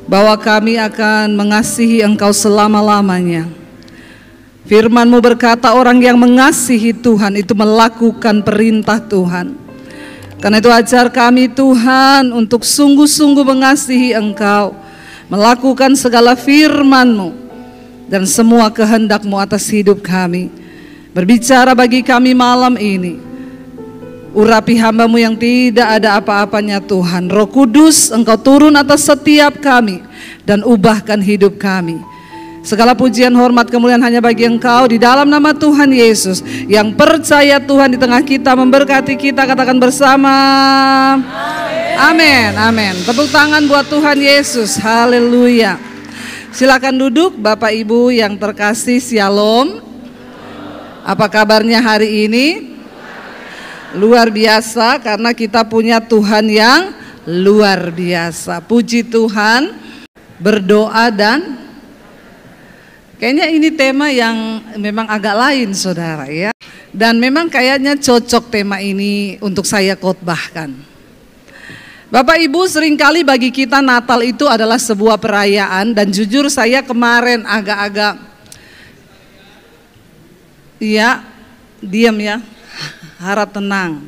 bahwa kami akan mengasihi Engkau selama-lamanya. Firman-Mu berkata orang yang mengasihi Tuhan itu melakukan perintah Tuhan. Karena itu ajar kami Tuhan untuk sungguh-sungguh mengasihi Engkau, melakukan segala firman-Mu dan semua kehendak-Mu atas hidup kami. Berbicara bagi kami malam ini. Urapi hamba-Mu yang tidak ada apa-apanya Tuhan. Roh Kudus, Engkau turun atas setiap kami dan ubahkan hidup kami. Segala pujian, hormat, kemuliaan hanya bagi Engkau di dalam nama Tuhan Yesus. Yang percaya Tuhan di tengah kita memberkati kita, katakan bersama. Amin. Amin. Tepuk tangan buat Tuhan Yesus. Haleluya. Silakan duduk Bapak Ibu yang terkasih, Shalom. Apa kabarnya hari ini? Luar biasa karena kita punya Tuhan yang luar biasa. Puji Tuhan. Berdoa dan kayaknya ini tema yang memang agak lain saudara ya. Dan memang kayaknya cocok tema ini untuk saya khotbahkan. Bapak Ibu, seringkali bagi kita Natal itu adalah sebuah perayaan. Dan jujur saya kemarin agak-agak diam ya, harap tenang.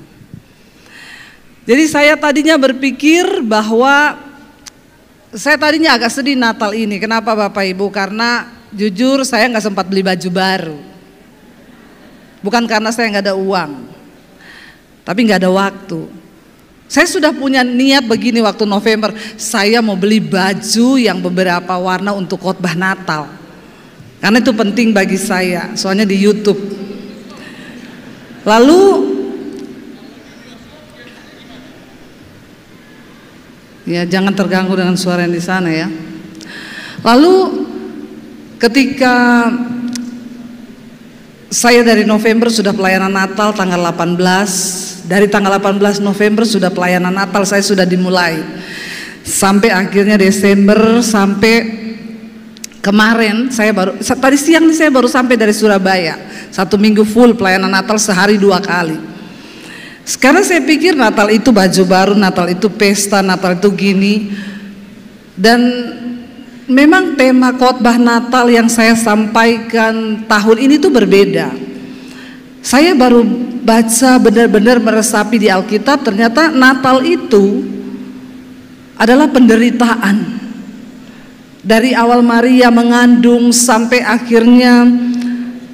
Jadi saya tadinya berpikir bahwa saya tadinya agak sedih Natal ini. Kenapa Bapak Ibu? Karena jujur saya nggak sempat beli baju baru. Bukan karena saya nggak ada uang, tapi nggak ada waktu. Saya sudah punya niat begini waktu November, saya mau beli baju yang beberapa warna untuk khotbah Natal. Karena itu penting bagi saya, soalnya di YouTube. Lalu ya jangan terganggu dengan suara yang di sana ya. Lalu ketika saya dari November sudah pelayanan Natal tanggal 18, dari tanggal 18 November sudah pelayanan Natal saya sudah dimulai. Sampai akhirnya Desember, sampai kemarin saya baru, tadi siang saya baru sampai dari Surabaya. 1 minggu full pelayanan Natal, sehari 2 kali. Sekarang saya pikir Natal itu baju baru, Natal itu pesta, Natal itu gini. Dan memang tema khotbah Natal yang saya sampaikan tahun ini tuh berbeda. Saya baru baca benar-benar meresapi di Alkitab, ternyata Natal itu adalah penderitaan. Dari awal Maria mengandung sampai akhirnya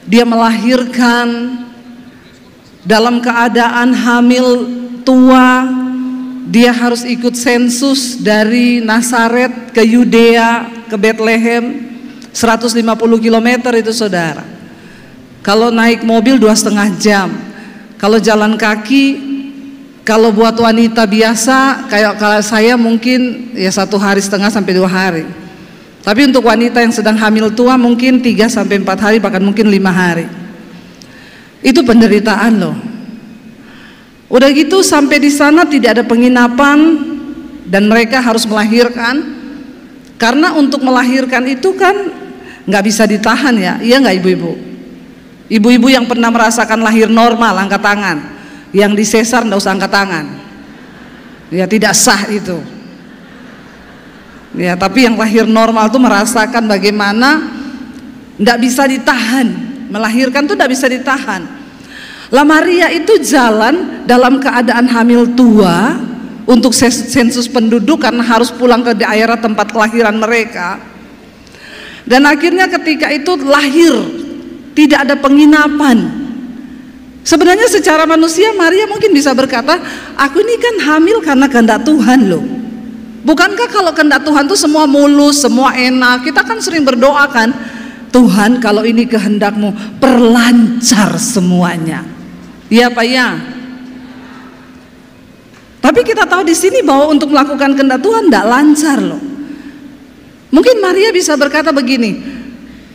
dia melahirkan dalam keadaan hamil tua. Dia harus ikut sensus dari Nazaret ke Yudea ke Bethlehem, 150 km itu saudara. Kalau naik mobil 2,5 jam. Kalau jalan kaki, kalau buat wanita biasa kayak kalau saya mungkin ya 1,5 hari sampai 2 hari. Tapi untuk wanita yang sedang hamil tua mungkin 3 sampai 4 hari, bahkan mungkin 5 hari. Itu penderitaan loh. Udah gitu sampai di sana tidak ada penginapan dan mereka harus melahirkan. Karena untuk melahirkan itu kan nggak bisa ditahan ya, iya nggak ibu-ibu? Ibu-ibu yang pernah merasakan lahir normal angkat tangan, yang disesar nggak usah angkat tangan. Ya tidak sah itu. Ya tapi yang lahir normal tuh merasakan bagaimana nggak bisa ditahan, melahirkan tuh nggak bisa ditahan. Lah Maria itu jalan dalam keadaan hamil tua untuk sensus penduduk karena harus pulang ke daerah tempat kelahiran mereka. Dan akhirnya ketika itu lahir tidak ada penginapan. Sebenarnya secara manusia Maria mungkin bisa berkata, aku ini kan hamil karena kehendak Tuhan loh. Bukankah kalau kehendak Tuhan tuh semua mulus, semua enak? Kita kan sering berdoa kan, Tuhan kalau ini kehendak-Mu perlancar semuanya. Iya Pak ya. Tapi kita tahu di sini bahwa untuk melakukan kehendak Tuhan tidak lancar loh. Mungkin Maria bisa berkata begini,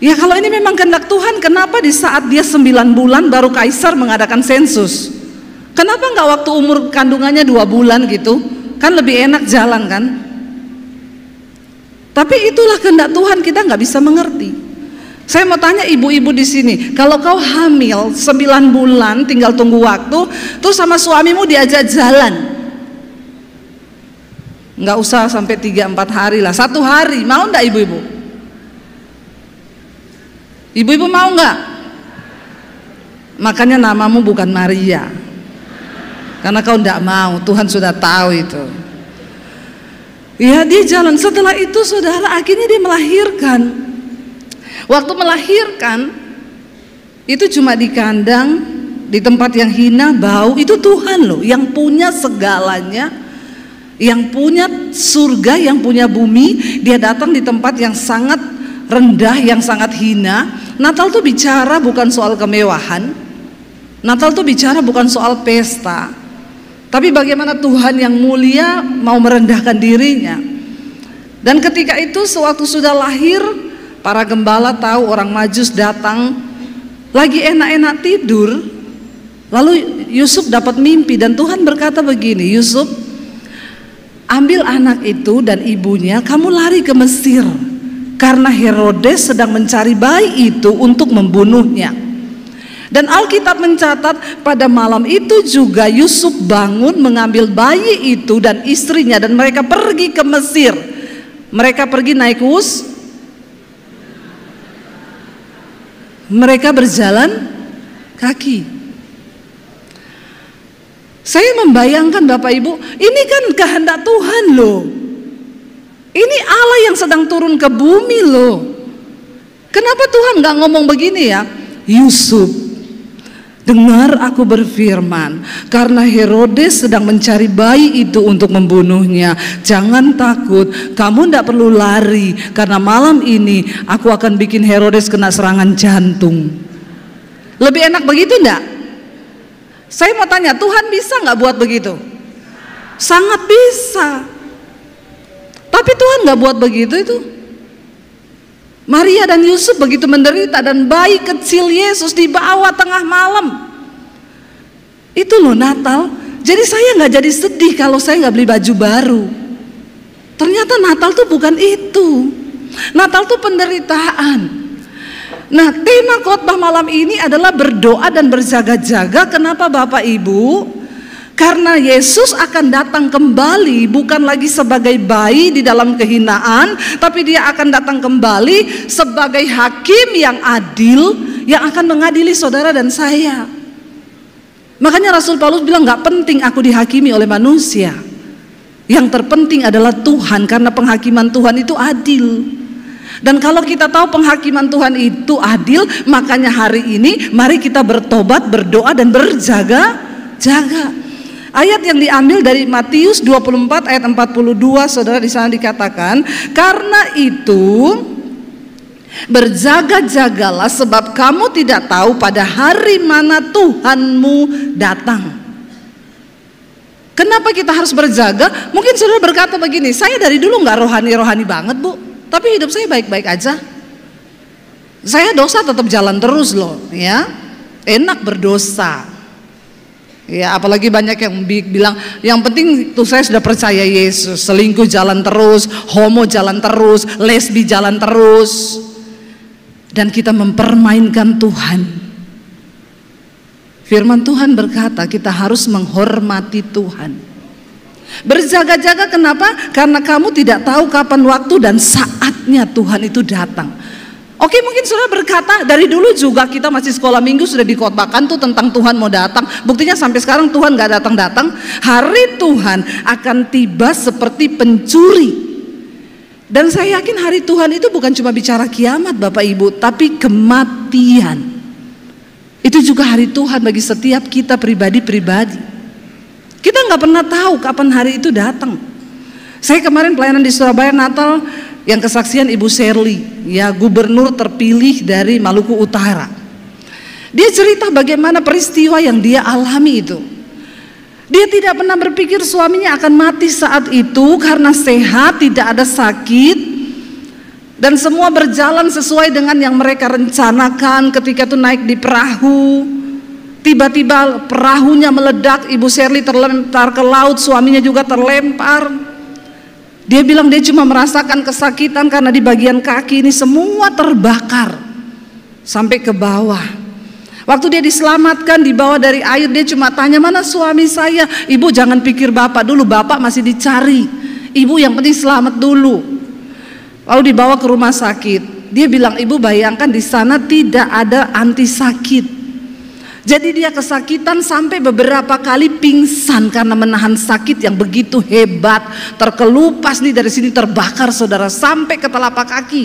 ya kalau ini memang kehendak Tuhan, kenapa di saat dia 9 bulan baru Kaisar mengadakan sensus? Kenapa nggak waktu umur kandungannya 2 bulan gitu? Kan lebih enak jalan kan? Tapi itulah kehendak Tuhan, kita nggak bisa mengerti. Saya mau tanya ibu-ibu di sini, kalau kau hamil 9 bulan tinggal tunggu waktu, terus sama suamimu diajak jalan, Nggak usah sampai 3-4 hari lah, 1 hari. Mau nggak ibu-ibu? Ibu-ibu mau nggak? Makanya namamu bukan Maria, karena kau nggak mau. Tuhan sudah tahu itu. Ya, dia jalan. Setelah itu saudara, akhirnya dia melahirkan. Waktu melahirkan itu cuma di kandang, di tempat yang hina, bau. Itu Tuhan loh yang punya segalanya, yang punya surga, yang punya bumi. Dia datang di tempat yang sangat rendah, yang sangat hina. Natal tuh bicara bukan soal kemewahan, Natal tuh bicara bukan soal pesta, tapi bagaimana Tuhan yang mulia mau merendahkan dirinya. Dan ketika itu sewaktu sudah lahir, para gembala tahu orang Majus datang, lagi enak-enak tidur. Lalu Yusuf dapat mimpi dan Tuhan berkata begini, Yusuf, ambil anak itu dan ibunya, kamu lari ke Mesir, karena Herodes sedang mencari bayi itu untuk membunuhnya. Dan Alkitab mencatat pada malam itu juga Yusuf bangun mengambil bayi itu dan istrinya dan mereka pergi ke Mesir. Mereka pergi naik mereka berjalan kaki. Saya membayangkan Bapak Ibu, ini kan kehendak Tuhan loh. Ini Allah yang sedang turun ke bumi loh. Kenapa Tuhan nggak ngomong begini ya? Yusuf, dengar aku berfirman, karena Herodes sedang mencari bayi itu untuk membunuhnya. Jangan takut, kamu tidak perlu lari, karena malam ini aku akan bikin Herodes kena serangan jantung. Lebih enak begitu enggak? Saya mau tanya, Tuhan bisa nggak buat begitu? Sangat bisa. Tapi Tuhan nggak buat begitu itu. Maria dan Yusuf begitu menderita dan bayi kecil Yesus dibawa tengah malam. Itu loh Natal. Jadi saya nggak jadi sedih kalau saya nggak beli baju baru. Ternyata Natal tuh bukan itu. Natal tuh penderitaan. Nah, tema khotbah malam ini adalah berdoa dan berjaga-jaga. Kenapa Bapak Ibu? Karena Yesus akan datang kembali bukan lagi sebagai bayi di dalam kehinaan, tapi dia akan datang kembali sebagai hakim yang adil yang akan mengadili saudara dan saya. Makanya Rasul Paulus bilang gak penting aku dihakimi oleh manusia, yang terpenting adalah Tuhan, karena penghakiman Tuhan itu adil. Dan kalau kita tahu penghakiman Tuhan itu adil, makanya hari ini mari kita bertobat, berdoa dan berjaga-jaga. Ayat yang diambil dari Matius 24 ayat 42, saudara, di sana dikatakan, karena itu berjaga-jagalah sebab kamu tidak tahu pada hari mana Tuhanmu datang. Kenapa kita harus berjaga? Mungkin saudara berkata begini, saya dari dulu nggak rohani-rohani banget Bu, tapi hidup saya baik-baik aja. Saya dosa tetap jalan terus loh, ya. Enak berdosa. Ya, apalagi banyak yang bilang yang penting tuh saya sudah percaya Yesus, selingkuh jalan terus, homo jalan terus, lesbi jalan terus. Dan kita mempermainkan Tuhan. Firman Tuhan berkata kita harus menghormati Tuhan. Berjaga-jaga kenapa? Karena kamu tidak tahu kapan waktu dan saatnya Tuhan itu datang. Oke, mungkin saudara berkata dari dulu juga kita masih sekolah minggu sudah dikhotbahkan tuh tentang Tuhan mau datang. Buktinya sampai sekarang Tuhan gak datang-datang. Hari Tuhan akan tiba seperti pencuri. Dan saya yakin hari Tuhan itu bukan cuma bicara kiamat Bapak Ibu, tapi kematian. Itu juga hari Tuhan bagi setiap kita pribadi-pribadi. Kita gak pernah tahu kapan hari itu datang. Saya kemarin pelayanan di Surabaya Natal, yang kesaksian Ibu Shirley, ya, gubernur terpilih dari Maluku Utara. Dia cerita bagaimana peristiwa yang dia alami itu. Dia tidak pernah berpikir suaminya akan mati saat itu karena sehat, tidak ada sakit, dan semua berjalan sesuai dengan yang mereka rencanakan. Ketika itu naik di perahu, tiba-tiba perahunya meledak, Ibu Shirley terlempar ke laut, suaminya juga terlempar. Dia bilang dia cuma merasakan kesakitan karena di bagian kaki ini semua terbakar sampai ke bawah. Waktu dia diselamatkan, dibawa dari air, dia cuma tanya, mana suami saya? Ibu jangan pikir bapak dulu, bapak masih dicari. Ibu yang penting selamat dulu. Lalu dibawa ke rumah sakit. Dia bilang, ibu bayangkan di sana tidak ada anti sakit. Jadi dia kesakitan sampai beberapa kali pingsan karena menahan sakit yang begitu hebat. Terkelupas nih dari sini, terbakar saudara sampai ke telapak kaki.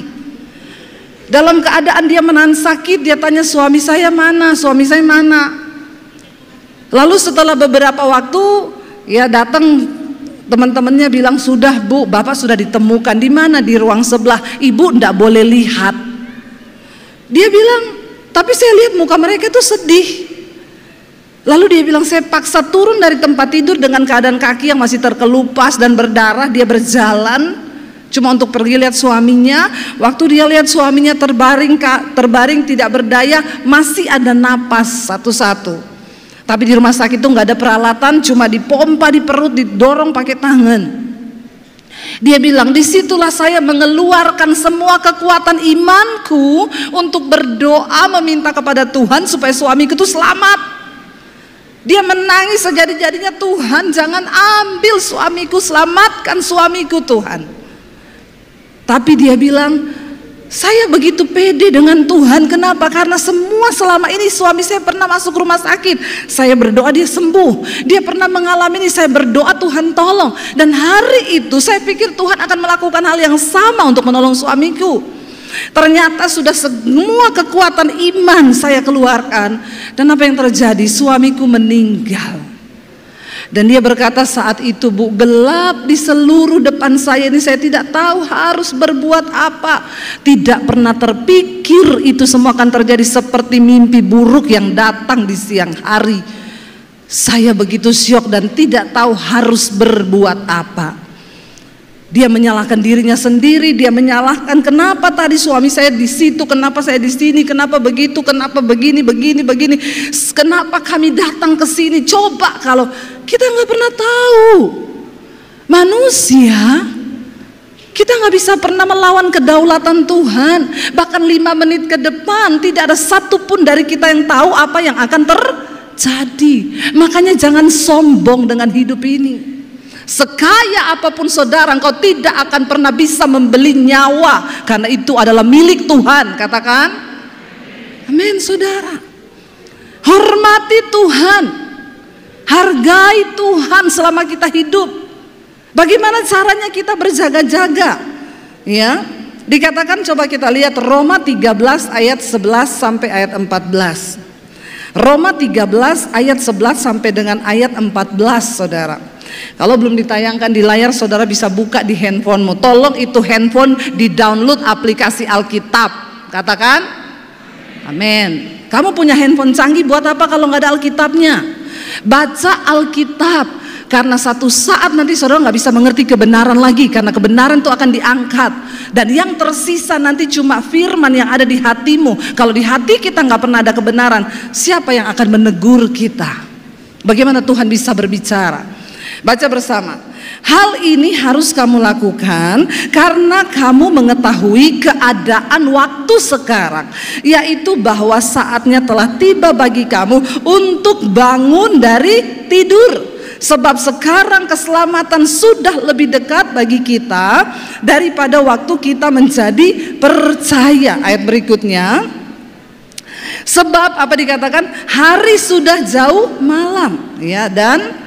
Dalam keadaan dia menahan sakit, dia tanya, suami saya mana? Suami saya mana? Lalu setelah beberapa waktu ya datang teman-temannya bilang, sudah bu, bapak sudah ditemukan. Di mana? Di ruang sebelah. Ibu enggak boleh lihat. Dia bilang, tapi saya lihat muka mereka itu sedih. Lalu dia bilang, saya paksa turun dari tempat tidur dengan keadaan kaki yang masih terkelupas dan berdarah. Dia berjalan cuma untuk pergi lihat suaminya. Waktu dia lihat suaminya terbaring tidak berdaya, masih ada napas satu-satu. Tapi di rumah sakit itu nggak ada peralatan, cuma dipompa di perut, didorong pakai tangan. Dia bilang, disitulah saya mengeluarkan semua kekuatan imanku untuk berdoa meminta kepada Tuhan supaya suamiku itu selamat. Dia menangis sejadi-jadinya, Tuhan jangan ambil suamiku, selamatkan suamiku Tuhan. Tapi dia bilang, saya begitu pede dengan Tuhan. Kenapa? Karena semua selama ini suami saya pernah masuk rumah sakit, saya berdoa dia sembuh. Dia pernah mengalami ini, saya berdoa Tuhan tolong. Dan hari itu saya pikir Tuhan akan melakukan hal yang sama untuk menolong suamiku. Ternyata sudah semua kekuatan iman saya keluarkan. Dan apa yang terjadi? Suamiku meninggal. Dan dia berkata, saat itu bu, gelap di seluruh depan saya ini, saya tidak tahu harus berbuat apa. Tidak pernah terpikir itu semua akan terjadi, seperti mimpi buruk yang datang di siang hari. Saya begitu syok dan tidak tahu harus berbuat apa. Dia menyalahkan dirinya sendiri, dia menyalahkan, kenapa tadi suami saya di situ, kenapa saya di sini, kenapa begitu, kenapa begini, kenapa kami datang ke sini. Coba kalau kita nggak pernah tahu, manusia, kita nggak bisa pernah melawan kedaulatan Tuhan. Bahkan 5 menit ke depan tidak ada satupun dari kita yang tahu apa yang akan terjadi. Makanya jangan sombong dengan hidup ini. Sekaya apapun saudara, engkau tidak akan pernah bisa membeli nyawa, karena itu adalah milik Tuhan. Katakan amin saudara. Hormati Tuhan, hargai Tuhan selama kita hidup. Bagaimana caranya kita berjaga-jaga? Ya, dikatakan, coba kita lihat Roma 13 ayat 11 sampai ayat 14. Roma 13 ayat 11 sampai dengan ayat 14 saudara. Kalau belum ditayangkan di layar, saudara bisa buka di handphonemu. Tolong itu handphone di download aplikasi Alkitab. Katakan amin. Kamu punya handphone canggih buat apa kalau nggak ada Alkitabnya? Baca Alkitab, karena satu saat nanti saudara nggak bisa mengerti kebenaran lagi, karena kebenaran itu akan diangkat. Dan yang tersisa nanti cuma firman yang ada di hatimu. Kalau di hati kita nggak pernah ada kebenaran, siapa yang akan menegur kita? Bagaimana Tuhan bisa berbicara? Baca bersama. Hal ini harus kamu lakukan karena kamu mengetahui keadaan waktu sekarang, yaitu bahwa saatnya telah tiba bagi kamu untuk bangun dari tidur. Sebab sekarang keselamatan sudah lebih dekat bagi kita daripada waktu kita menjadi percaya. Ayat berikutnya. Sebab apa dikatakan? Hari sudah jauh malam, ya, dan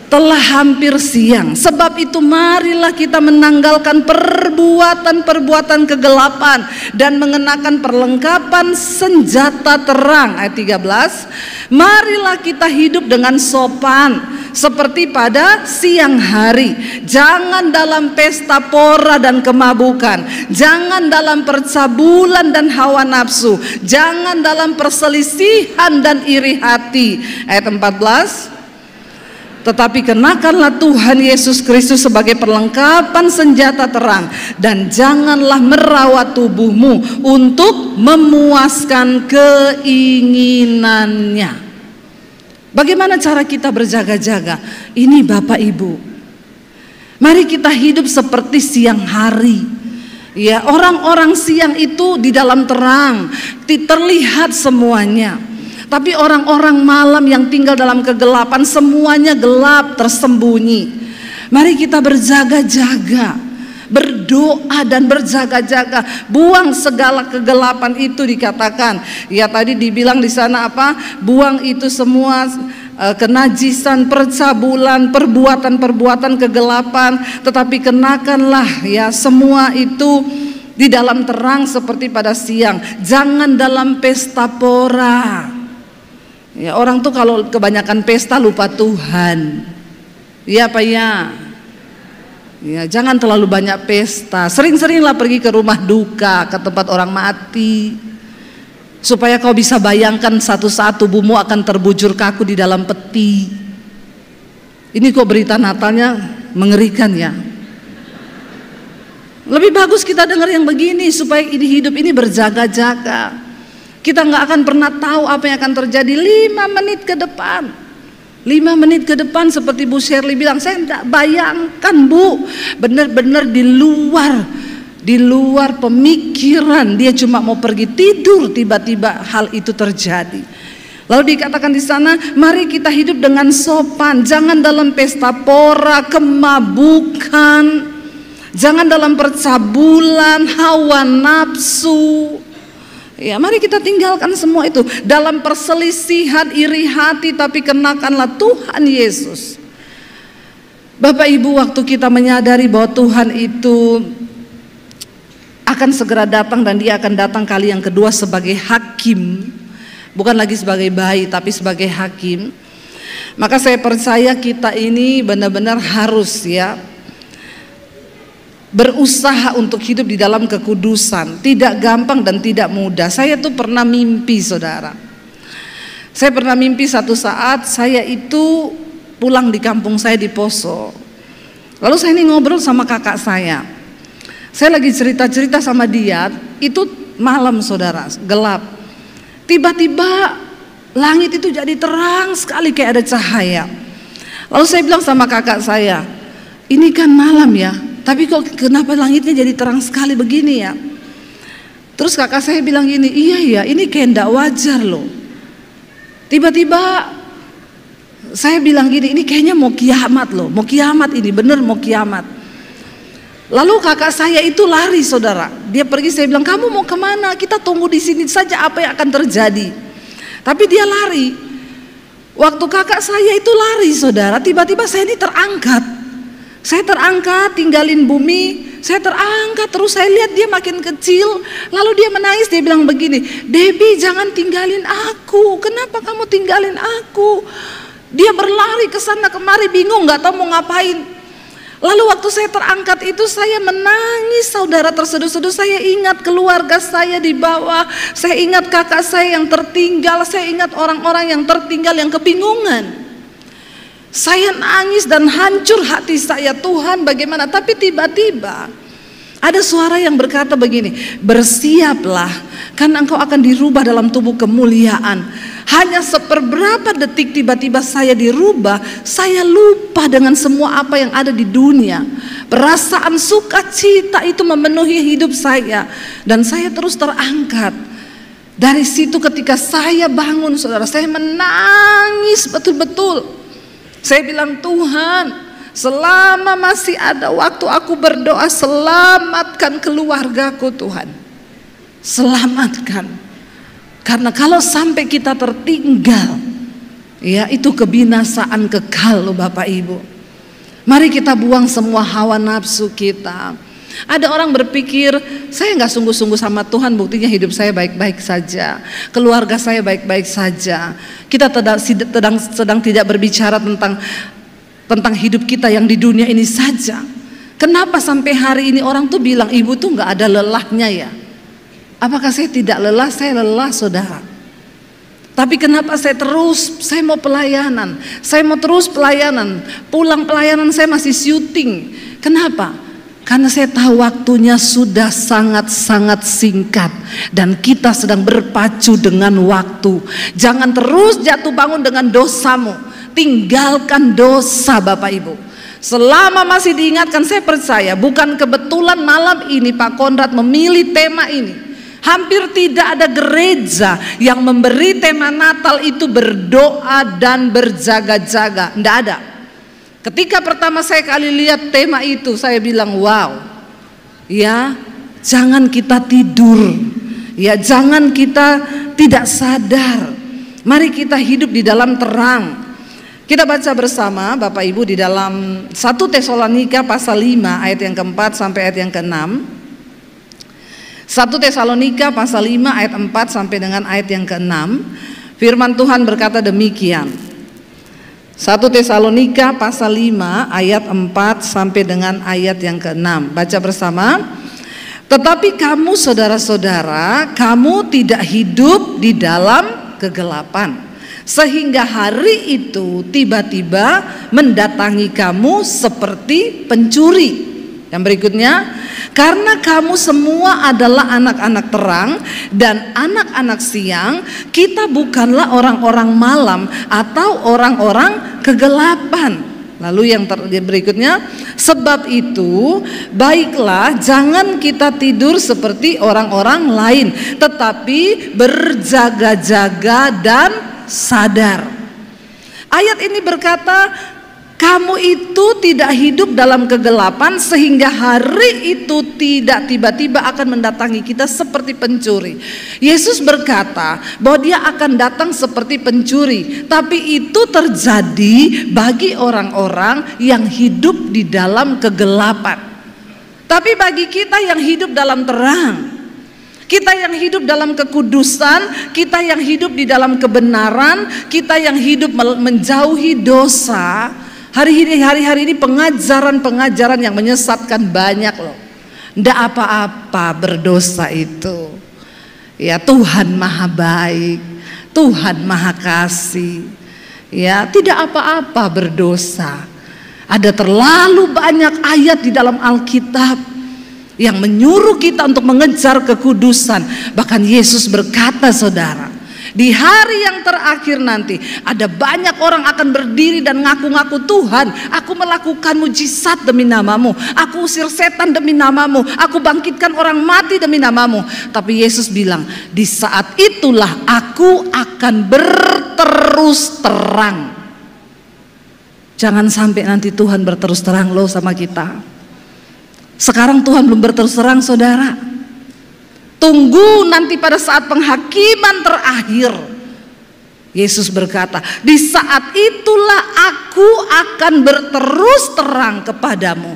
telah hampir siang. Sebab itu marilah kita menanggalkan perbuatan-perbuatan kegelapan dan mengenakan perlengkapan senjata terang. Ayat 13. Marilah kita hidup dengan sopan seperti pada siang hari. Jangan dalam pesta pora dan kemabukan. Jangan dalam percabulan dan hawa nafsu. Jangan dalam perselisihan dan iri hati. Ayat 14. Tetapi kenakanlah Tuhan Yesus Kristus sebagai perlengkapan senjata terang, dan janganlah merawat tubuhmu untuk memuaskan keinginannya. Bagaimana cara kita berjaga-jaga? Ini Bapak Ibu, mari kita hidup seperti siang hari. Ya, orang-orang siang itu di dalam terang, terlihat semuanya. Tapi orang-orang malam yang tinggal dalam kegelapan, semuanya gelap, tersembunyi. Mari kita berjaga-jaga, berdoa dan berjaga-jaga. Buang segala kegelapan itu dikatakan. Ya tadi dibilang di sana apa? Buang itu semua kenajisan, percabulan, perbuatan-perbuatan kegelapan, tetapi kenakanlah ya semua itu di dalam terang seperti pada siang. Jangan dalam pesta pora. Ya, orang tuh kalau kebanyakan pesta lupa Tuhan. Iya Pak ya. Ya, jangan terlalu banyak pesta. Sering-seringlah pergi ke rumah duka, ke tempat orang mati, supaya kau bisa bayangkan satu saat tubuhmu akan terbujur kaku di dalam peti. Ini kok berita Natalnya mengerikan ya. Lebih bagus kita dengar yang begini supaya hidup ini berjaga-jaga. Kita nggak akan pernah tahu apa yang akan terjadi 5 menit ke depan. 5 menit ke depan seperti Bu Shirley bilang, saya tidak bayangkan Bu, benar-benar di luar pemikiran. Dia cuma mau pergi tidur, tiba-tiba hal itu terjadi. Lalu dikatakan di sana, mari kita hidup dengan sopan, jangan dalam pesta pora, kemabukan, jangan dalam percabulan, hawa nafsu. Ya, mari kita tinggalkan semua itu. Dalam perselisihan, iri hati, tapi kenakanlah Tuhan Yesus. Bapak Ibu, waktu kita menyadari bahwa Tuhan itu akan segera datang, dan dia akan datang kali yang kedua sebagai hakim, bukan lagi sebagai bayi tapi sebagai hakim, maka saya percaya kita ini benar-benar harus ya berusaha untuk hidup di dalam kekudusan. Tidak gampang dan tidak mudah. Saya tuh pernah mimpi, saudara. Saya pernah mimpi satu saat saya itu pulang di kampung saya di Poso. Lalu saya ini ngobrol sama kakak saya. Saya lagi cerita-cerita sama dia. Itu malam, saudara, gelap. Tiba-tiba langit itu jadi terang sekali, kayak ada cahaya. Lalu saya bilang sama kakak saya, ini kan malam ya, tapi kok kenapa langitnya jadi terang sekali begini ya? Terus kakak saya bilang gini, iya ya, ini kayak enggak wajar loh. Tiba-tiba saya bilang gini, ini kayaknya mau kiamat loh, mau kiamat ini, bener mau kiamat. Lalu kakak saya itu lari, saudara. Dia pergi, saya bilang, kamu mau kemana? Kita tunggu di sini saja apa yang akan terjadi. Tapi dia lari. Waktu kakak saya itu lari, saudara, tiba-tiba saya ini terangkat. Saya terangkat, tinggalin bumi, saya terangkat terus, saya lihat dia makin kecil. Lalu dia menangis, dia bilang begini, Debbie jangan tinggalin aku, kenapa kamu tinggalin aku? Dia berlari ke sana kemari, bingung nggak tahu mau ngapain. Lalu waktu saya terangkat itu saya menangis, saudara, terseduh-seduh. Saya ingat keluarga saya di bawah, saya ingat kakak saya yang tertinggal, saya ingat orang-orang yang tertinggal yang kebingungan. Saya nangis dan hancur hati saya, Tuhan bagaimana? Tapi tiba-tiba ada suara yang berkata begini, bersiaplah karena engkau akan dirubah dalam tubuh kemuliaan. Hanya seperberapa detik tiba-tiba saya dirubah, saya lupa dengan semua apa yang ada di dunia. Perasaan sukacita itu memenuhi hidup saya dan saya terus terangkat. Dari situ ketika saya bangun, saudara, saya menangis betul-betul. Saya bilang, Tuhan, selama masih ada waktu aku berdoa, selamatkan keluargaku Tuhan. Selamatkan. Karena kalau sampai kita tertinggal, ya itu kebinasaan kekal loh Bapak Ibu. Mari kita buang semua hawa nafsu kita. Ada orang berpikir, saya nggak sungguh-sungguh sama Tuhan, buktinya hidup saya baik-baik saja, keluarga saya baik-baik saja. Kita sedang tidak berbicara tentang hidup kita yang di dunia ini saja. Kenapa sampai hari ini orang tuh bilang ibu tuh nggak ada lelahnya ya? Apakah saya tidak lelah? Saya lelah, saudara. Tapi kenapa saya mau pelayanan, saya mau terus pelayanan. Pulang pelayanan saya masih syuting. Kenapa? Karena saya tahu waktunya sudah sangat-sangat singkat dan kita sedang berpacu dengan waktu. Jangan terus jatuh bangun dengan dosamu. Tinggalkan dosa, Bapak Ibu. Selama masih diingatkan, saya percaya bukan kebetulan malam ini Pak Konrad memilih tema ini. Hampir tidak ada gereja yang memberi tema Natal itu berdoa dan berjaga-jaga. Tidak ada. Ketika pertama saya kali lihat tema itu, saya bilang wow, ya jangan kita tidur, ya jangan kita tidak sadar. Mari kita hidup di dalam terang. Kita baca bersama Bapak Ibu di dalam 1 Tesalonika pasal 5 ayat yang keempat sampai ayat yang ke-6. 1 Tesalonika pasal 5 ayat 4 sampai dengan ayat yang ke-6. Firman Tuhan berkata demikian. 1 Tesalonika pasal 5 ayat 4 sampai dengan ayat yang ke-6. Baca bersama. Tetapi kamu saudara-saudara, kamu tidak hidup di dalam kegelapan, sehingga hari itu tiba-tiba mendatangi kamu seperti pencuri. Yang berikutnya, karena kamu semua adalah anak-anak terang dan anak-anak siang, kita bukanlah orang-orang malam atau orang-orang kegelapan. Lalu yang berikutnya, sebab itu baiklah jangan kita tidur seperti orang-orang lain, tetapi berjaga-jaga dan sadar. Ayat ini berkata, kamu itu tidak hidup dalam kegelapan sehingga hari itu tidak tiba-tiba akan mendatangi kita seperti pencuri. Yesus berkata bahwa dia akan datang seperti pencuri, tapi itu terjadi bagi orang-orang yang hidup di dalam kegelapan. Tapi bagi kita yang hidup dalam terang, kita yang hidup dalam kekudusan, kita yang hidup di dalam kebenaran, kita yang hidup menjauhi dosa, hari-hari ini pengajaran-pengajaran yang menyesatkan banyak loh. Nggak apa-apa berdosa itu. Ya, Tuhan Maha Baik, Tuhan Maha Kasih. Ya, tidak apa-apa berdosa. Ada terlalu banyak ayat di dalam Alkitab yang menyuruh kita untuk mengejar kekudusan. Bahkan Yesus berkata, saudara, di hari yang terakhir nanti ada banyak orang akan berdiri dan ngaku-ngaku, Tuhan, aku melakukan mujizat demi namamu, aku usir setan demi namamu, aku bangkitkan orang mati demi namamu. Tapi Yesus bilang, di saat itulah aku akan berterus terang. Jangan sampai nanti Tuhan berterus terang loh sama kita. Sekarang Tuhan belum berterus terang, saudara. Tunggu nanti pada saat penghakiman terakhir. Yesus berkata, di saat itulah aku akan berterus terang kepadamu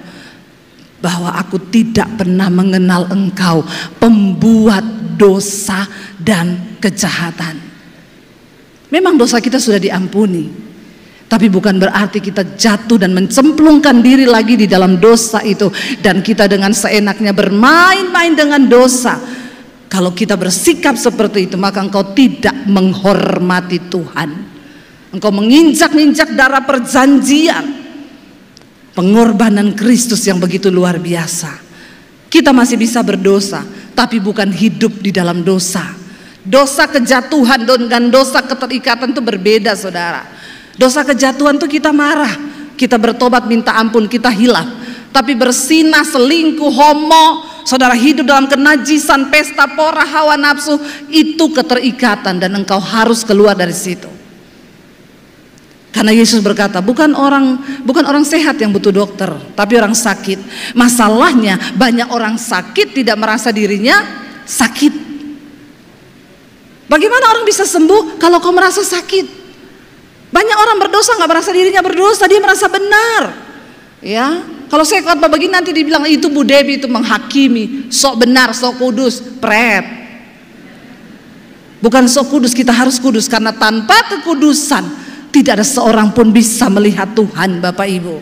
bahwa aku tidak pernah mengenal engkau, pembuat dosa dan kejahatan. Memang dosa kita sudah diampuni, tapi bukan berarti kita jatuh dan mencemplungkan diri lagi di dalam dosa itu, dan kita dengan seenaknya bermain-main dengan dosa. Kalau kita bersikap seperti itu, maka engkau tidak menghormati Tuhan. Engkau menginjak-injak darah perjanjian, pengorbanan Kristus yang begitu luar biasa. Kita masih bisa berdosa, tapi bukan hidup di dalam dosa. Dosa kejatuhan dengan dosa keterikatan itu berbeda, saudara. Dosa kejatuhan itu kita marah, kita bertobat minta ampun, kita hilaf. Tapi bersinah, selingkuh, homo, saudara hidup dalam kenajisan, pesta pora, hawa nafsu, itu keterikatan dan engkau harus keluar dari situ. Karena Yesus berkata, bukan orang sehat yang butuh dokter, tapi orang sakit. Masalahnya banyak orang sakit tidak merasa dirinya sakit. Bagaimana orang bisa sembuh kalau kau merasa sakit? Banyak orang berdosa nggak merasa dirinya berdosa, dia merasa benar. Ya. Kalau saya khotbah begini nanti dibilang itu Bu Debi itu menghakimi, sok benar, sok kudus, pret. Bukan sok kudus, kita harus kudus karena tanpa kekudusan tidak ada seorang pun bisa melihat Tuhan, Bapak Ibu.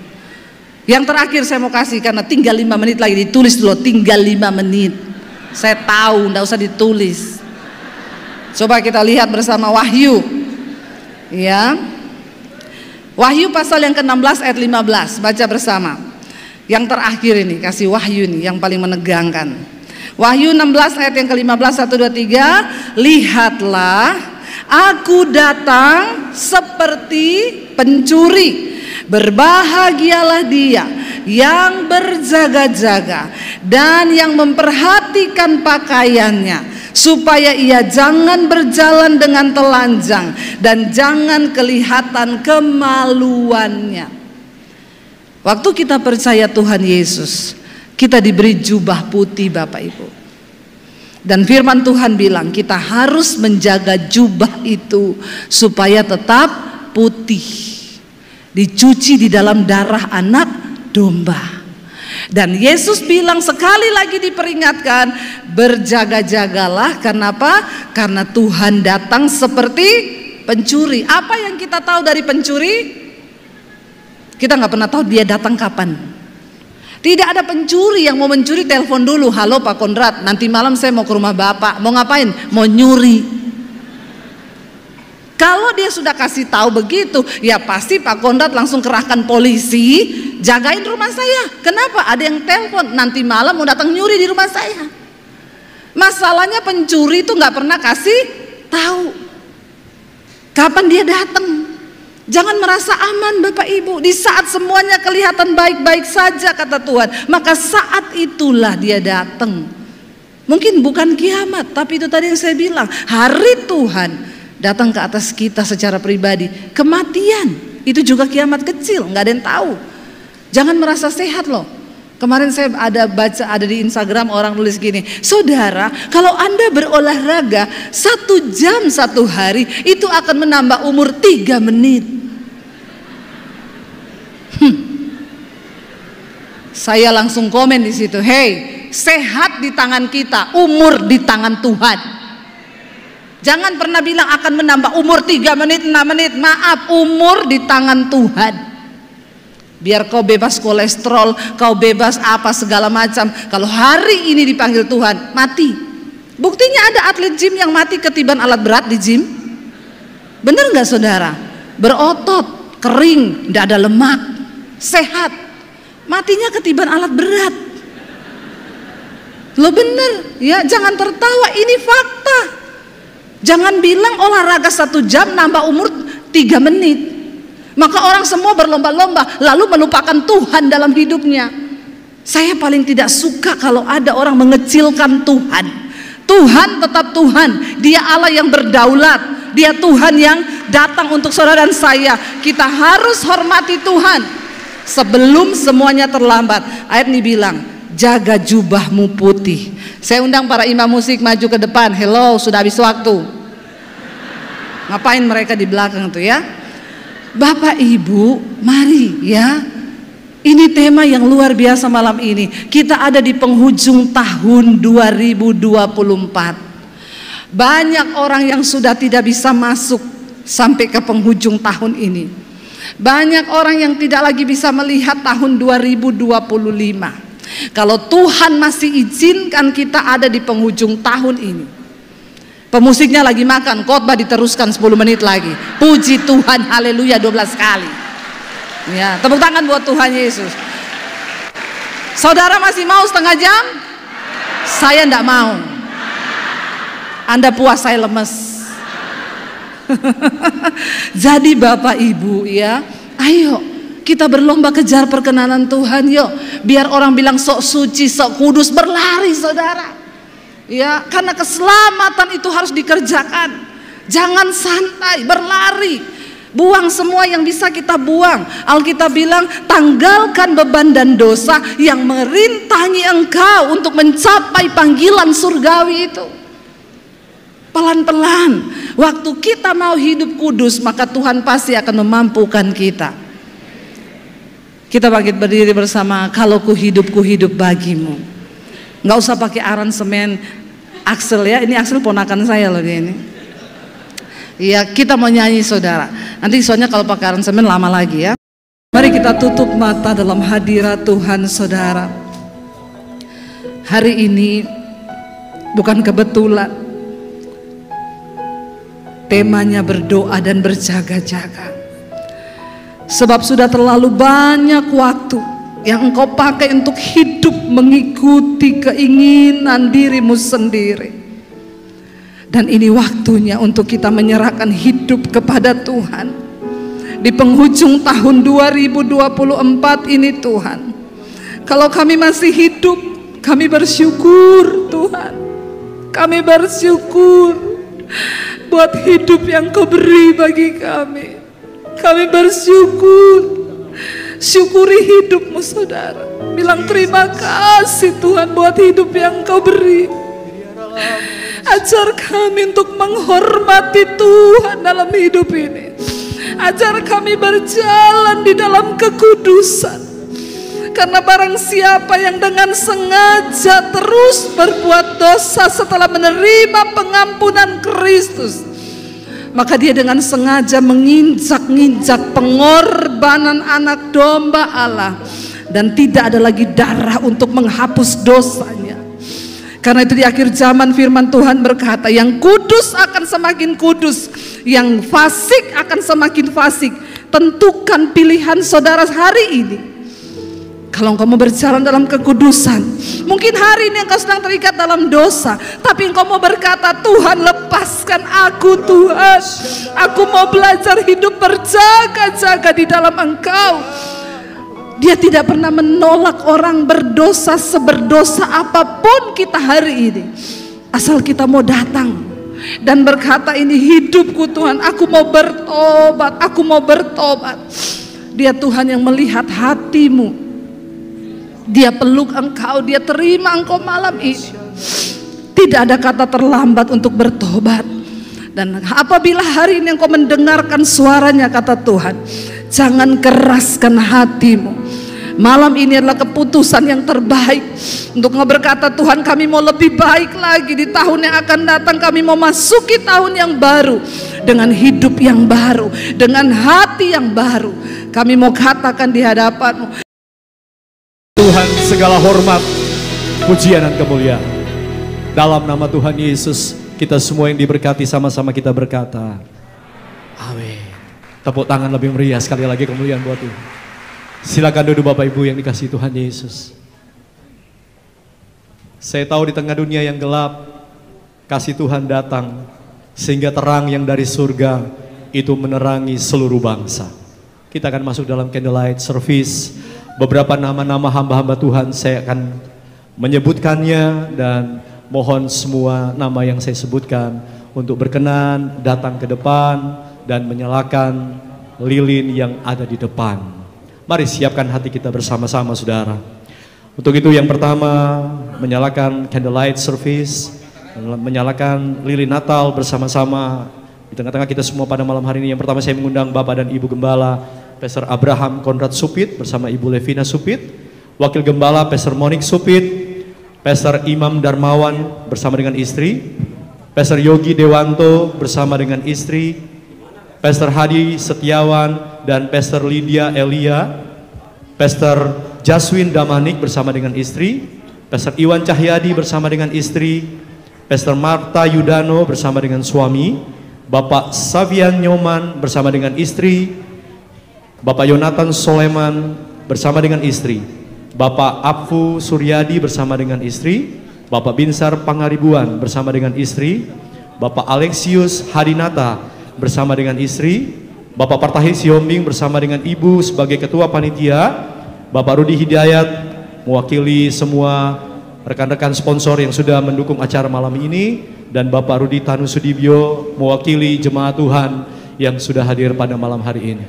Yang terakhir saya mau kasih, karena tinggal 5 menit lagi, ditulis dulu, tinggal 5 menit. Saya tahu, enggak usah ditulis. Coba kita lihat bersama Wahyu. Ya. Wahyu pasal yang ke-16 ayat 15, baca bersama. Yang terakhir ini, kasih wahyu ini yang paling menegangkan. Wahyu 16 ayat yang ke-15, 1, 2, 3. Lihatlah, aku datang seperti pencuri. Berbahagialah dia yang berjaga-jaga dan yang memperhatikan pakaiannya, supaya ia jangan berjalan dengan telanjang dan jangan kelihatan kemaluannya. Waktu kita percaya Tuhan Yesus, kita diberi jubah putih Bapak Ibu. Dan firman Tuhan bilang kita harus menjaga jubah itu supaya tetap putih, dicuci di dalam darah anak domba. Dan Yesus bilang sekali lagi diperingatkan, berjaga-jagalah. Kenapa? Karena Tuhan datang seperti pencuri. Apa yang kita tahu dari pencuri? Kita nggak pernah tahu dia datang kapan. Tidak ada pencuri yang mau mencuri telepon dulu, halo Pak Kondrat, nanti malam saya mau ke rumah Bapak. Mau ngapain? Mau nyuri. Kalau dia sudah kasih tahu begitu, ya pasti Pak Kondrat langsung kerahkan polisi, jagain rumah saya. Kenapa? Ada yang telepon, nanti malam mau datang nyuri di rumah saya. Masalahnya pencuri itu nggak pernah kasih tahu kapan dia datang. Jangan merasa aman Bapak Ibu. Di saat semuanya kelihatan baik-baik saja kata Tuhan, maka saat itulah dia datang. Mungkin bukan kiamat, tapi itu tadi yang saya bilang, hari Tuhan datang ke atas kita secara pribadi. Kematian itu juga kiamat kecil, nggak ada yang tahu. Jangan merasa sehat loh. Kemarin saya ada di Instagram orang nulis gini, saudara, kalau Anda berolahraga 1 jam 1 hari, itu akan menambah umur 3 menit. Saya langsung komen di situ, hey, sehat di tangan kita, umur di tangan Tuhan. Jangan pernah bilang akan menambah umur 3 menit, 6 menit. Maaf, umur di tangan Tuhan. Biar kau bebas kolesterol, kau bebas apa segala macam. Kalau hari ini dipanggil Tuhan, mati. Buktinya ada atlet gym yang mati ketiban alat berat di gym. Bener nggak saudara? Berotot, kering, tidak ada lemak, sehat. Matinya ketiban alat berat. Lo bener ya, jangan tertawa, ini fakta. Jangan bilang olahraga 1 jam nambah umur 3 menit. Maka orang semua berlomba-lomba lalu melupakan Tuhan dalam hidupnya. Saya paling tidak suka kalau ada orang mengecilkan Tuhan. Tuhan tetap Tuhan. Dia Allah yang berdaulat. Dia Tuhan yang datang untuk saudara dan saya. Kita harus hormati Tuhan sebelum semuanya terlambat. Ayat ini bilang, jaga jubahmu putih. Saya undang para imam musik maju ke depan. Hello, sudah habis waktu. Ngapain mereka di belakang tuh ya? Bapak Ibu, mari ya. Ini tema yang luar biasa malam ini. Kita ada di penghujung tahun 2024. Banyak orang yang sudah tidak bisa masuk sampai ke penghujung tahun ini. Banyak orang yang tidak lagi bisa melihat tahun 2025. Kalau Tuhan masih izinkan kita ada di penghujung tahun ini. Pemusiknya lagi makan, khotbah diteruskan 10 menit lagi. Puji Tuhan, haleluya 12 kali. Ya, tepuk tangan buat Tuhan Yesus. Saudara masih mau setengah jam? Saya enggak mau. Anda puas, saya lemes. Jadi Bapak Ibu ya, ayo kita berlomba kejar perkenanan Tuhan yuk. Biar orang bilang sok suci, sok kudus, berlari saudara. Ya, karena keselamatan itu harus dikerjakan. Jangan santai, berlari. Buang semua yang bisa kita buang. Alkitab bilang, tanggalkan beban dan dosa yang merintangi engkau untuk mencapai panggilan surgawi itu. Pelan-pelan. Waktu kita mau hidup kudus, maka Tuhan pasti akan memampukan kita. Kita bangkit berdiri bersama. Kalau ku hidup bagimu. Nggak usah pakai aransemen Axel ya, ini Axel ponakan saya loh dia ini. Iya, kita mau nyanyi saudara. Nanti soalnya kalau pakai aransemen lama lagi ya. Mari kita tutup mata dalam hadirat Tuhan saudara. Hari ini bukan kebetulan temanya berdoa dan berjaga-jaga. Sebab sudah terlalu banyak waktu yang engkau pakai untuk hidup mengikuti keinginan dirimu sendiri. Dan ini waktunya untuk kita menyerahkan hidup kepada Tuhan. Di penghujung tahun 2024 ini Tuhan, kalau kami masih hidup, kami bersyukur Tuhan. Kami bersyukur buat hidup yang Kau beri bagi kami. Kami bersyukur Syukuri hidupmu saudara. Bilang terima kasih Tuhan buat hidup yang Kau beri. Ajar kami untuk menghormati Tuhan dalam hidup ini. Ajar kami berjalan di dalam kekudusan. Karena barang siapa yang dengan sengaja terus berbuat dosa setelah menerima pengampunan Kristus, maka dia dengan sengaja menginjak-injak pengorbanan anak domba Allah, dan tidak ada lagi darah untuk menghapus dosanya. Karena itu di akhir zaman firman Tuhan berkata, yang kudus akan semakin kudus, yang fasik akan semakin fasik. Tentukan pilihan saudara hari ini. Kalau engkau mau berjalan dalam kekudusan, mungkin hari ini engkau sedang terikat dalam dosa, tapi engkau mau berkata, Tuhan lepaskan aku Tuhan. Aku mau belajar hidup berjaga-jaga di dalam Engkau. Dia tidak pernah menolak orang berdosa seberdosa apapun kita hari ini. Asal kita mau datang dan berkata, ini hidupku Tuhan, aku mau bertobat, aku mau bertobat. Dia Tuhan yang melihat hatimu. Dia peluk engkau, dia terima engkau malam ini. Tidak ada kata terlambat untuk bertobat. Dan apabila hari ini engkau mendengarkan suaranya, kata Tuhan, jangan keraskan hatimu. Malam ini adalah keputusan yang terbaik untuk berkata, Tuhan kami mau lebih baik lagi di tahun yang akan datang. Kami mau masuki tahun yang baru dengan hidup yang baru, dengan hati yang baru. Kami mau katakan di hadapan-Mu, Tuhan segala hormat, pujian dan kemuliaan. Dalam nama Tuhan Yesus, kita semua yang diberkati sama-sama kita berkata, amin. Tepuk tangan lebih meriah sekali lagi, kemuliaan buat Tuhan. Silakan duduk Bapak Ibu yang dikasihi Tuhan Yesus. Saya tahu di tengah dunia yang gelap, kasih Tuhan datang, sehingga terang yang dari surga itu menerangi seluruh bangsa. Kita akan masuk dalam candlelight service. Beberapa nama-nama hamba-hamba Tuhan saya akan menyebutkannya, dan mohon semua nama yang saya sebutkan untuk berkenan datang ke depan dan menyalakan lilin yang ada di depan. Mari siapkan hati kita bersama-sama saudara. Untuk itu yang pertama, menyalakan candlelight service, menyalakan lilin Natal bersama-sama di tengah-tengah kita semua pada malam hari ini. Yang pertama saya mengundang Bapak dan Ibu Gembala Pastor Abraham Konrad Supit bersama Ibu Levina Supit, Wakil Gembala Pastor Monik Supit, Pastor Imam Darmawan bersama dengan istri, Pastor Yogi Dewanto bersama dengan istri, Pastor Hadi Setiawan dan Pastor Lydia Elia, Pastor Jaswin Damanik bersama dengan istri, Pastor Iwan Cahyadi bersama dengan istri, Pastor Marta Yudano bersama dengan suami, Bapak Savian Nyoman bersama dengan istri, Bapak Yonatan Soleman bersama dengan istri, Bapak Apfu Suryadi bersama dengan istri, Bapak Binsar Pangaribuan bersama dengan istri, Bapak Alexius Hadinata bersama dengan istri, Bapak Partahi Siombing bersama dengan ibu sebagai ketua panitia, Bapak Rudi Hidayat mewakili semua rekan-rekan sponsor yang sudah mendukung acara malam ini, dan Bapak Rudi Tanu Sudibyo mewakili jemaat Tuhan yang sudah hadir pada malam hari ini.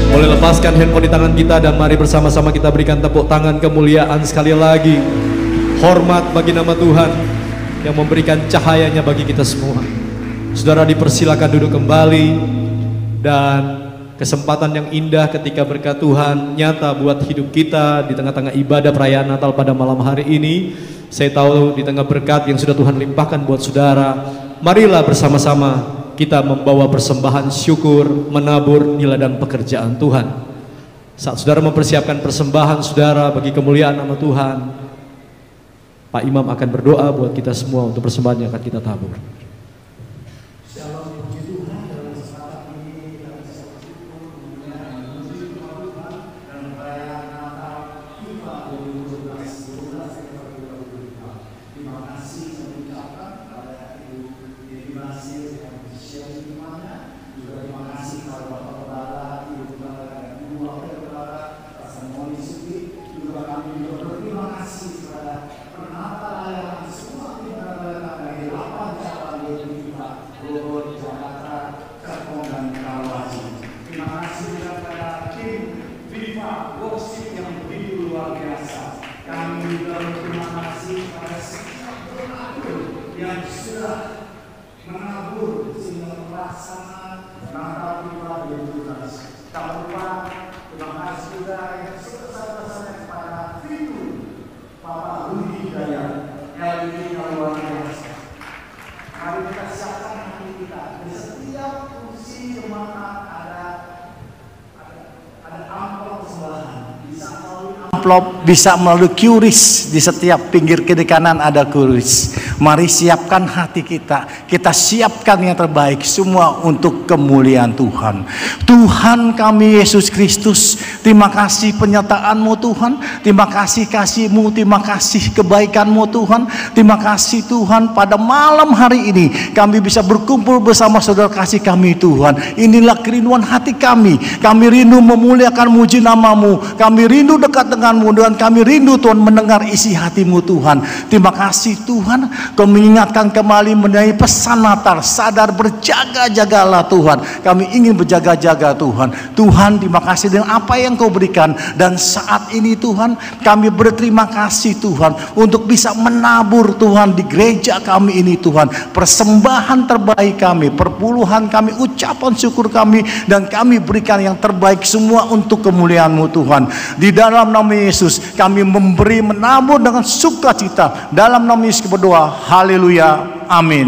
Boleh lepaskan handphone di tangan kita dan mari bersama-sama kita berikan tepuk tangan kemuliaan sekali lagi. Hormat bagi nama Tuhan yang memberikan cahayanya bagi kita semua. Saudara dipersilakan duduk kembali, dan kesempatan yang indah ketika berkat Tuhan nyata buat hidup kita di tengah-tengah ibadah perayaan Natal pada malam hari ini. Saya tahu di tengah berkat yang sudah Tuhan limpahkan buat saudara, marilah bersama-sama kita membawa persembahan syukur, menabur di ladang pekerjaan Tuhan. Saat saudara mempersiapkan persembahan saudara bagi kemuliaan nama Tuhan, Pak Imam akan berdoa buat kita semua untuk persembahan yang akan kita tabur. worship yang begitu luar biasa. Kami juga berterima kasih pada setiap donatur yang sudah menabur sehingga terlaksana Natal kita di Tunas. Tak lupa terima kasih juga yang sebesar-besarnya kepada Fitur Bapak Rudi Hidayat yang ini luar biasa. Mari kita siapkan hati kita. Di setiap fungsi jemaat ada amplop persembahan. Bisa melalui QRIS. Di setiap pinggir kiri kanan ada QRIS. Mari siapkan hati kita. Kita siapkan yang terbaik semua untuk kemuliaan Tuhan. Tuhan kami Yesus Kristus, terima kasih penyertaan-Mu Tuhan. Terima kasih kasih-Mu, terima kasih kebaikan-Mu Tuhan. Terima kasih Tuhan pada malam hari ini kami bisa berkumpul bersama saudara kasih kami Tuhan. Inilah kerinduan hati kami. Kami rindu memuliakan muji nama-Mu. Kami rindu dekat dengan-Mu dan kami rindu Tuhan mendengar isi hati-Mu Tuhan. Terima kasih Tuhan. Kau mengingatkan kembali mengenai pesan Natal. Sadar berjaga-jagalah Tuhan. Kami ingin berjaga-jaga Tuhan. Tuhan terima kasih dengan apa yang Kau berikan. Dan saat ini Tuhan kami berterima kasih Tuhan untuk bisa menabur Tuhan di gereja kami ini Tuhan. Persembahan terbaik kami, perpuluhan kami, ucapan syukur kami, dan kami berikan yang terbaik semua untuk kemuliaan-Mu Tuhan. Di dalam nama Yesus kami memberi menabur dengan sukacita. Dalam nama Yesus berdoa. Haleluya. Amin.